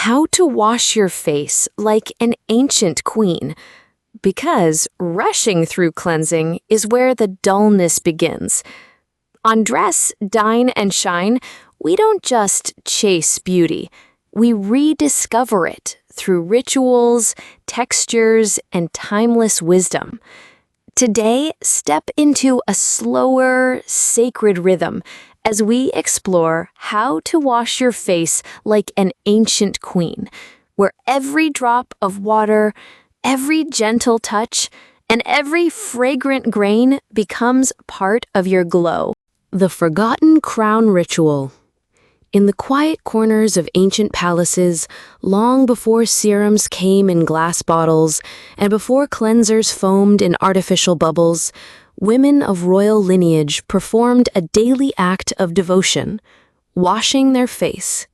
how to wash your face like an ancient queen, because rushing through cleansing is where the dullness begins. On Dress, Dine, and Shine, we don't just chase beauty, we rediscover it through rituals, textures, and timeless wisdom. Today, step into a slower, sacred rhythm as we explore how to wash your face like an ancient queen, where every drop of water, every gentle touch, and every fragrant grain becomes part of your glow. The Forgotten Crown Ritual. In the quiet corners of ancient palaces, long before serums came in glass bottles and before cleansers foamed in artificial bubbles, women of royal lineage performed a daily act of devotion, washing their face.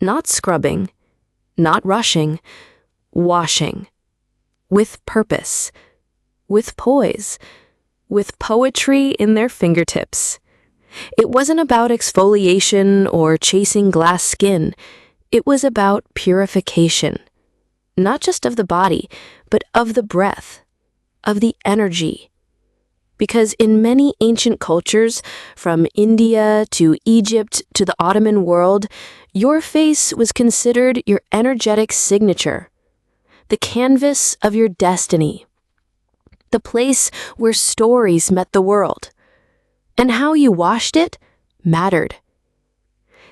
Not scrubbing, not rushing, washing. With purpose, with poise, with poetry in their fingertips. It wasn't about exfoliation or chasing glass skin. It was about purification. Not just of the body, but of the breath, of the energy. Because in many ancient cultures, from India to Egypt to the Ottoman world, your face was considered your energetic signature, the canvas of your destiny, the place where stories met the world. And how you washed it mattered.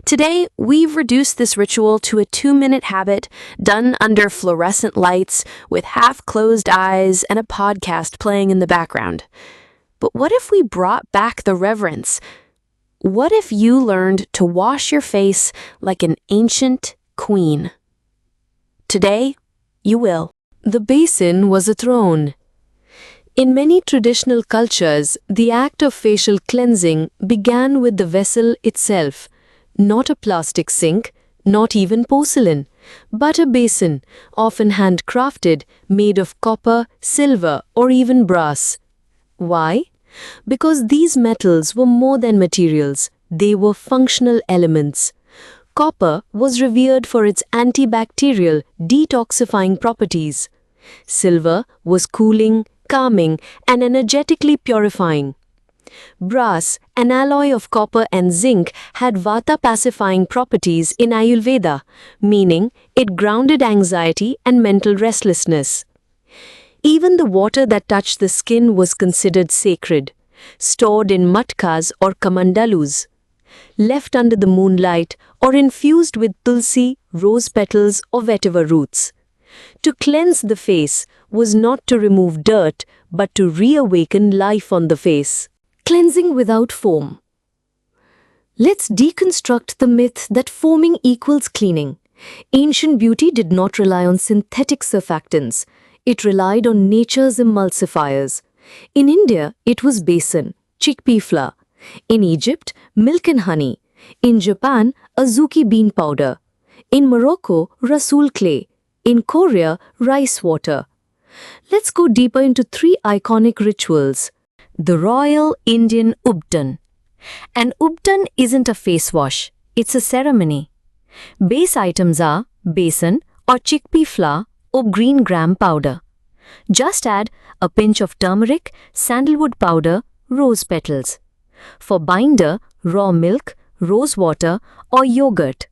Today, we've reduced this ritual to a 2-minute habit done under fluorescent lights with half-closed eyes and a podcast playing in the background. But what if we brought back the reverence? What if you learned to wash your face like an ancient queen? Today, you will. The basin was a throne. In many traditional cultures, the act of facial cleansing began with the vessel itself, not a plastic sink, not even porcelain, but a basin, often handcrafted, made of copper, silver, or even brass. Why? Because these metals were more than materials, they were functional elements. Copper was revered for its antibacterial, detoxifying properties. Silver was cooling, calming, and energetically purifying. Brass, an alloy of copper and zinc, had vata-pacifying properties in Ayurveda, meaning it grounded anxiety and mental restlessness. Even the water that touched the skin was considered sacred, stored in matkas or kamandalus, left under the moonlight or infused with tulsi, rose petals, or vetiver roots. To cleanse the face was not to remove dirt, but to reawaken life on the face. Cleansing without foam. Let's deconstruct the myth that foaming equals cleaning. Ancient beauty did not rely on synthetic surfactants. It relied on nature's emulsifiers. In India, it was besan, chickpea flour. In Egypt, milk and honey. In Japan, azuki bean powder. In Morocco, rasool clay. In Korea, rice water. Let's go deeper into 3 iconic rituals. The Royal Indian Ubtan. An ubtan isn't a face wash, it's a ceremony. Base items are besan or chickpea flour or green gram powder. Just add a pinch of turmeric, sandalwood powder, rose petals. For binder, raw milk, rosewater, or yogurt.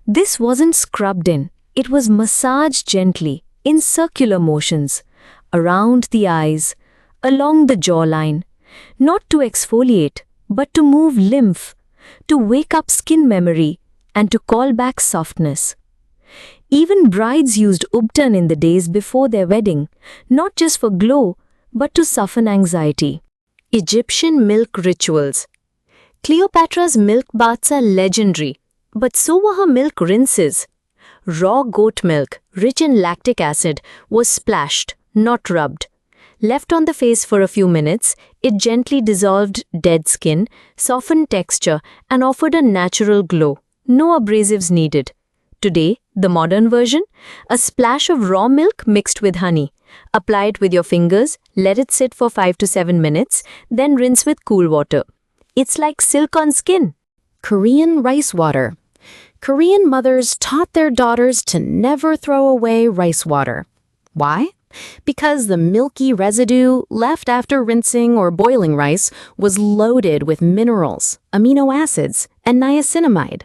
This wasn't scrubbed in. It was massaged gently, in circular motions, around the eyes, along the jawline, not to exfoliate, but to move lymph, to wake up skin memory, and to call back softness. Even brides used ubtan in the days before their wedding, not just for glow, but to soften anxiety. Egyptian milk rituals. Cleopatra's milk baths are legendary, but so were her milk rinses. Raw goat milk, rich in lactic acid, was splashed, not rubbed. Left on the face for a few minutes, it gently dissolved dead skin, softened texture, and offered a natural glow. No abrasives needed. Today, the modern version? A splash of raw milk mixed with honey. Apply it with your fingers, let it sit for 5 to 7 minutes, then rinse with cool water. It's like silk on skin. Korean rice water. Korean mothers taught their daughters to never throw away rice water. Why? Because the milky residue left after rinsing or boiling rice was loaded with minerals, amino acids, and niacinamide.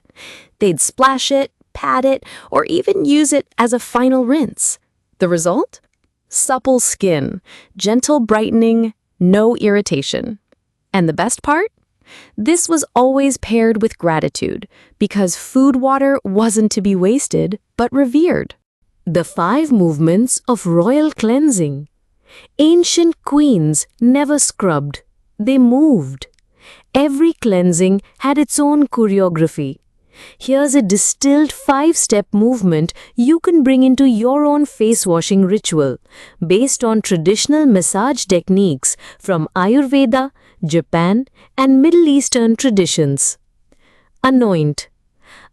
They'd splash it, pat it, or even use it as a final rinse. The result? Supple skin, gentle brightening, no irritation. And the best part? This was always paired with gratitude, because food water wasn't to be wasted, but revered. The 5 movements of royal cleansing. Ancient queens never scrubbed, they moved. Every cleansing had its own choreography. Here's a distilled 5-step movement you can bring into your own face washing ritual, based on traditional massage techniques from Ayurveda, Japan, and Middle Eastern traditions. Anoint.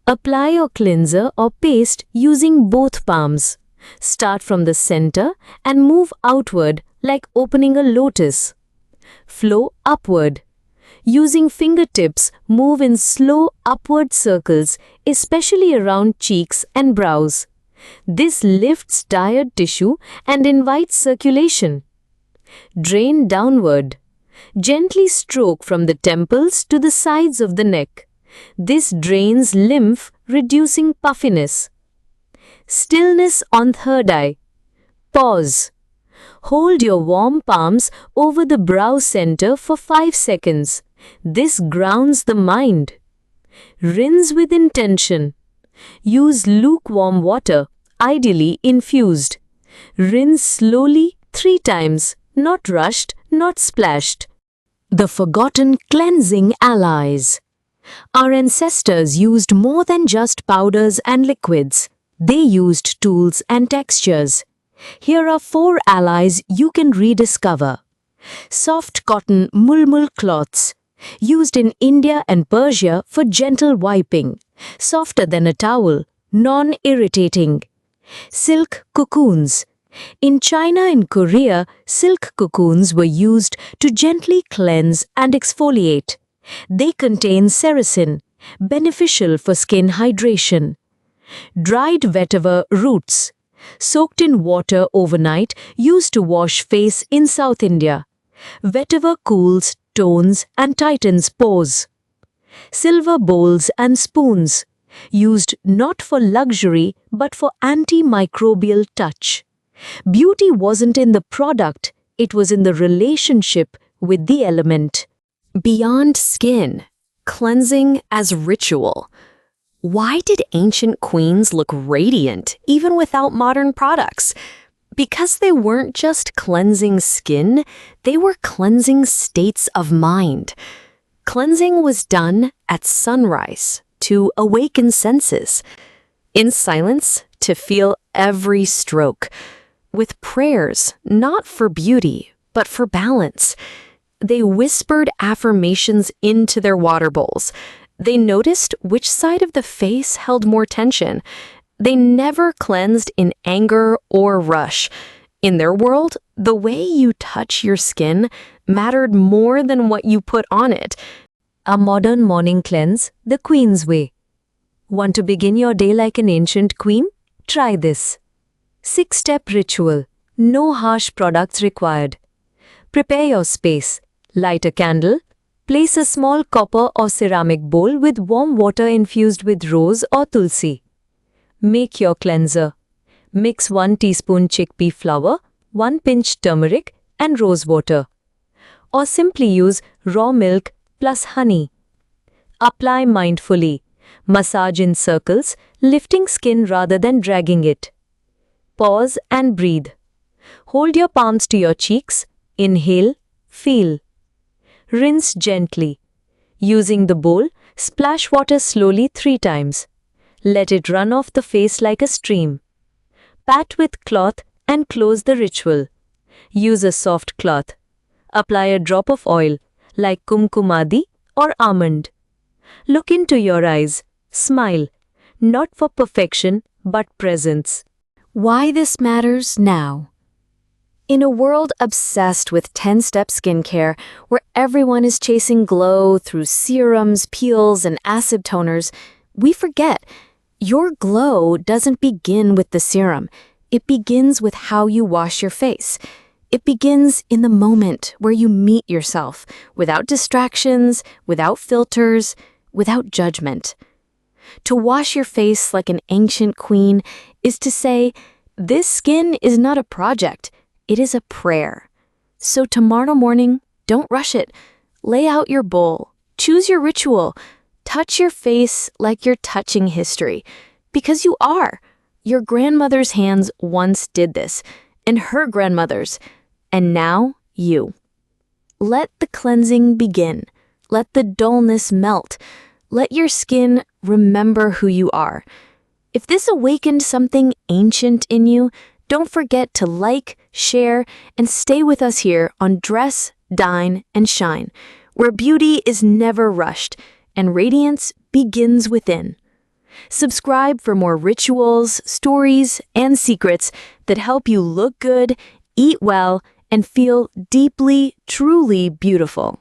Apply your cleanser or paste using both palms. Start from the center and move outward like opening a lotus. Flow upward. Using fingertips, move in slow upward circles, especially around cheeks and brows. This lifts tired tissue and invites circulation. Drain downward. Gently stroke from the temples to the sides of the neck. This drains lymph, reducing puffiness. Stillness on third eye. Pause. Hold your warm palms over the brow center for 5 seconds. This grounds the mind. Rinse with intention. Use lukewarm water, ideally infused. Rinse slowly 3 times, not rushed, not splashed. The forgotten cleansing allies. Our ancestors used more than just powders and liquids. They used tools and textures. Here are 4 allies you can rediscover. Soft cotton mulmul cloths, used in India and Persia for gentle wiping, softer than a towel, non-irritating. Silk cocoons. In China and Korea, silk cocoons were used to gently cleanse and exfoliate. They contain sericin, beneficial for skin hydration. Dried vetiver roots, soaked in water overnight, used to wash face in South India. Vetiver cools, tones, and tightens pores. Silver bowls and spoons, used not for luxury but for antimicrobial touch. Beauty wasn't in the product, it was in the relationship with the element. Beyond skin, cleansing as ritual. Why did ancient queens look radiant even without modern products? Because they weren't just cleansing skin, they were cleansing states of mind. Cleansing was done at sunrise to awaken senses, in silence to feel every stroke, with prayers not for beauty but for balance. They whispered affirmations into their water bowls. They noticed which side of the face held more tension. They never cleansed in anger or rush. In their world, the way you touch your skin mattered more than what you put on it. A modern morning cleanse, the Queen's way. Want to begin your day like an ancient queen? Try this. 6-step ritual. No harsh products required. Prepare your space. Light a candle. Place a small copper or ceramic bowl with warm water infused with rose or tulsi. Make your cleanser. Mix 1 teaspoon chickpea flour, 1 pinch turmeric, and rosewater. Or simply use raw milk plus honey. Apply mindfully. Massage in circles, lifting skin rather than dragging it. Pause and breathe. Hold your palms to your cheeks. Inhale, feel. Rinse gently. Using the bowl, splash water slowly 3 times. Let it run off the face like a stream. Pat with cloth and close the ritual. Use a soft cloth. Apply a drop of oil, like kumkumadi or almond. Look into your eyes. Smile. Not for perfection, but presence. Why this matters now. In a world obsessed with 10-step skincare, where everyone is chasing glow through serums, peels, and acid toners, we forget Your glow doesn't begin with the serum. It begins with how you wash your face. It begins in the moment where you meet yourself, without distractions, without filters, without judgment. To wash your face like an ancient queen is to say, this skin is not a project, it is a prayer. So tomorrow morning, don't rush it. Lay out your bowl, choose your ritual, touch your face like you're touching history. Because you are. Your grandmother's hands once did this, and her grandmother's, and now you. Let the cleansing begin. Let the dullness melt. Let your skin remember who you are. If this awakened something ancient in you, don't forget to like, share, and stay with us here on Dress, Dine, and Shine, where beauty is never rushed and radiance begins within. Subscribe for more rituals, stories, and secrets that help you look good, eat well, and feel deeply, truly beautiful.